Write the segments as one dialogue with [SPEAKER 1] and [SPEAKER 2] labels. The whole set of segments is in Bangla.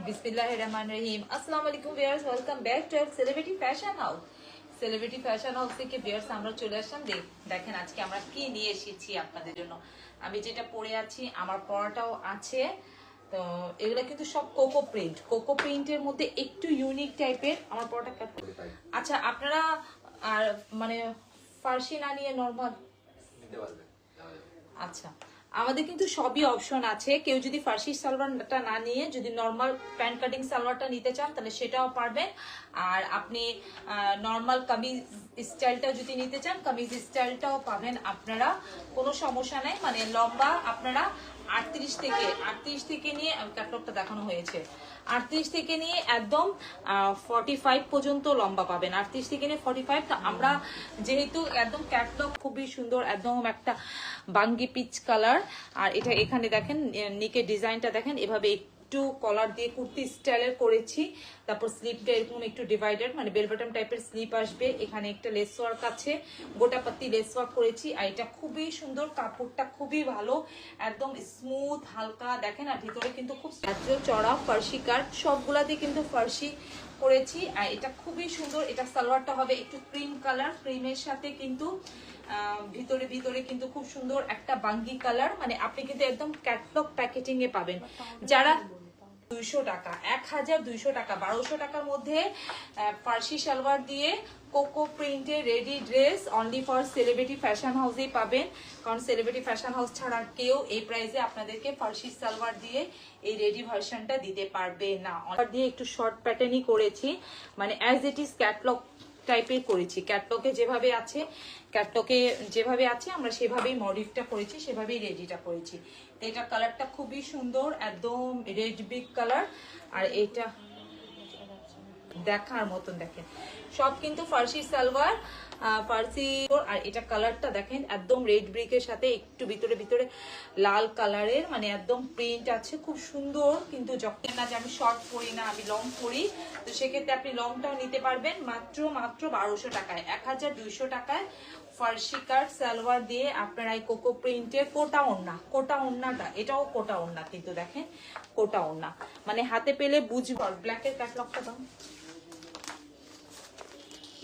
[SPEAKER 1] বিসমিল্লাহির রহমানির রহিম। আসসালামু আলাইকুম viewers, welcome back to celebrity fashion house. Celebrity fashion house থেকে ভিউয়ার্স আমরা চলে আসলাম। দেখেন আজকে আমরা কি নিয়ে এসেছি আপনাদের জন্য। আমি যেটা পরে আছি, আমার পরাটাও আছে। তো এগুলো কিন্তু সব কোকো প্রিন্টের মধ্যে একটু ইউনিক টাইপের। আমার পরাটা আচ্ছা, আপনারা আর মানে ফার্সি না নিয়ে নরমাল নিতে পারবেন? আচ্ছা, আমাদের কিন্তু সবই অপশন আছে। কেউ যদি ফার্সি সালোয়ারটা না নিয়ে যদি নর্মাল প্যান্ট কাটিং সালোয়ারটা নিতে চান তাহলে সেটাও পারবেন। আর আপনি নর্মাল কামিজ স্টাইলটাও যদি নিতে চান কামিজ স্টাইলটাও পাবেন আপনারা, কোনো সমস্যা নাই। মানে লম্বা আপনারা 38 থেকে নিয়ে ক্যাটলগটা দেখানো হয়েছে, 38 থেকে নিয়ে একদম 45 পর্যন্ত লম্বা পাবেন। 38 থেকে নিয়ে 45। তো আমরা যেহেতু একদম ক্যাটলগ খুবই সুন্দর, একদম একটা বাঙ্গি পিচ কালার। আর এটা এখানে দেখেন নিকের ডিজাইনটা দেখেন, এভাবে একটু কলার দিয়ে কুর্তি স্টাইলের করেছি। তারপর স্লিপটা এরকম একটু ডিভাইডেড, মানে বেল বটম টাইপের স্লিপ আসবে। এখানে একটা লেস ওয়ার্ক আছে, গোটা পাত্তি লেস ওয়ার্ক করেছি। আর এটা খুবই সুন্দর, কাপড়টা খুবই ভালো, একদম স্মুথ হালকা দেখেন। আর ভিতরে কিন্তু খুব চড়া ফার্সি কাট, সবগুলাতে কিন্তু ফার্সি করেছি। আর এটা খুবই সুন্দর। এটা সালোয়ারটা হবে একটু ক্রিম কালার, ক্রিমের সাথে কিন্তু ভিতরে কিন্তু খুব সুন্দর একটা বাঙ্গি কালার। মানে আপনি কিন্তু একদম ক্যাটলগ প্যাকেটিং এ পাবেন। যারা 200 টাকা, 1200 টাকা, 1200 টাকার মধ্যে ফার্সি সালোয়ার দিয়ে কোকো প্রিন্টের ready dress only for celebrity fashion হাউসেই পাবেন। কারণ সেলিব্রিটি ফ্যাশন হাউস ছাড়া কেউ এই প্রাইসে আপনাদেরকে ফার্সি সালোয়ার দিয়ে এই রেডি ভার্সনটা দিতে পারবে না। অর্ডার দিয়ে একটু শর্ট প্যাটার্নই করেছি, মানে অ্যাজ ইট ইজ ক্যাটলগ টাইপের করেছি। ক্যাটলগে যেভাবে আছে আমরা সেভাবেই মডিফটা করেছি, সেভাবেই রেডিটা করেছি। এটা কালারটা খুবই সুন্দর, একদম রেড বিগ কালার। আর এটা দেখার মতন দেখেন, সব কিন্তু ফার্সি সালোয়ার, ফার্সি। আর এটা কালারটা দেখেন একদম রেড ব্রিকের সাথে একটু ভিতরে লাল কালারের, মানে একদম প্রিন্ট আছে, খুব সুন্দর। কিন্তু যখন না যে আমি শর্ট পরি না, আমি লং পরি, তো সেক্ষেত্রে আপনি লংটাও নিতে পারবেন মাত্র 1200 টাকায়, 1200 টাকায় ফার্সি কাট সালোয়ার দিয়ে আপনারা এই কোকো প্রিন্টের কোটা ওড়নাটা, এটাও কোটা ওড়না কিন্তু দেখেন, কোটা ওড়না মানে হাতে পেলে বুঝবেন। ব্ল্যাকের ক্যাটলগটা দাও,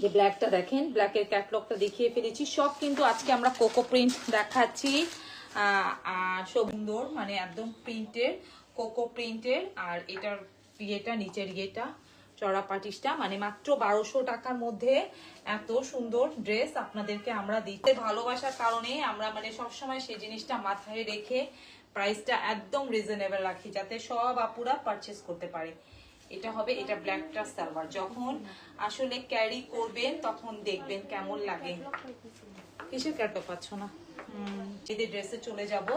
[SPEAKER 1] যে ব্ল্যাকটা দেখেন, ব্ল্যাকের ক্যাটলগটা দেখিয়ে ফেলেছি। সব কিন্তু আজকে আমরা কোকো প্রিন্ট দেখাচ্ছি। সুন্দর, মানে একদম প্রিন্টের, কোকো প্রিন্টের। আর এটার ইয়েটা, নিচের ইয়েটা চড়া পাটিসটা, মানে মাত্র 1200 টাকার মধ্যে এত সুন্দর ড্রেস আপনাদেরকে আমরা দিতে ভালোবাসার কারণে আমরা মানে সবসময় সেই জিনিসটা মাথায় রেখে প্রাইসটা একদম রিজনেবল রাখি, যাতে সব আপুরা পারচেস করতে পারে। এটা হবে, এটা ব্ল্যাকটা সালোয়ার, যখন আসলে ক্যারি করবেন তখন দেখবেন কেমন লাগে। কিসের ক্যাটলগ পাচ্ছ না? ঈদের ড্রেসে চলে যাব।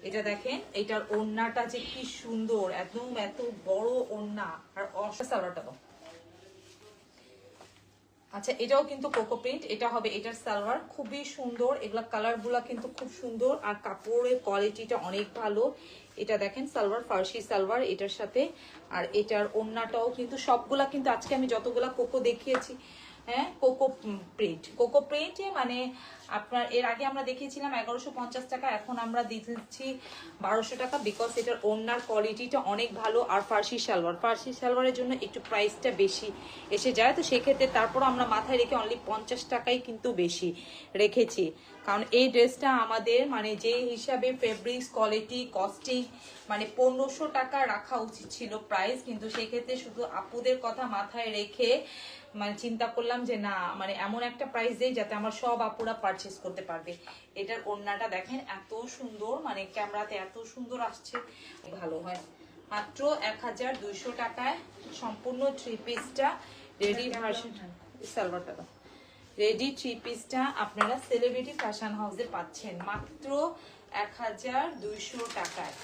[SPEAKER 1] এটা দেখেন, এটার ওড়নাটা যে কি সুন্দর, একদম এত বড় ওড়না। আর সালোয়ারটা দাও। আচ্ছা, এটাও কিন্তু কোকো প্রিন্ট, এটা হবে এটার সালোয়ার, খুবই সুন্দর। এগুলা কালার গুলা কিন্তু খুব সুন্দর, আর কাপড়ের কোয়ালিটিটা অনেক ভালো। এটা দেখেন সালোয়ার, ফার্সি সালোয়ার এটার সাথে। আর এটার ওড়নাটাও কিন্তু সবগুলা কিন্তু আজকে আমি যতগুলা কোকো দেখিয়েছি, হ্যাঁ কোকো প্রিন্টে মানে আপনার এর আগে আমরা দেখিয়েছিলাম 1150 টাকা, এখন আমরা দিচ্ছি 1200 টাকা, বিকজ এটার ওড়নার কোয়ালিটিটা অনেক ভালো। আর ফার্সি সালোয়ারের জন্য একটু প্রাইসটা বেশি এসে যায়, তো সেক্ষেত্রে তারপর আমরা মাথায় রেখে অনলি 50 টাকাই কিন্তু বেশি রেখেছি। কারণ এই ড্রেসটা আমাদের মানে যে হিসাবে ফেব্রিক্স কোয়ালিটি কস্টিং মানে 1500 টাকা রাখা উচিত ছিল প্রাইস, কিন্তু সেক্ষেত্রে শুধু আপুদের কথা মাথায় রেখে মানে চিন্তা করলাম যে না, মানে এমন একটা প্রাইস দেই যাতে আমার সব আপুরা পারচেস করতে পারবে। এটার ওড়নাটা দেখেন এত সুন্দর, মানে ক্যামেরাতে এত সুন্দর আসছে, ভালো হয়। মাত্র 1200 টাকায় সম্পূর্ণ থ্রি পিসটা রেডি ভার্সন, সালোয়ারটা দাও, রেডি থ্রি পিসটা আপনারা সেলিব্রিটি ফ্যাশন হাউসে পাচ্ছেন মাত্র 1200 টাকায়।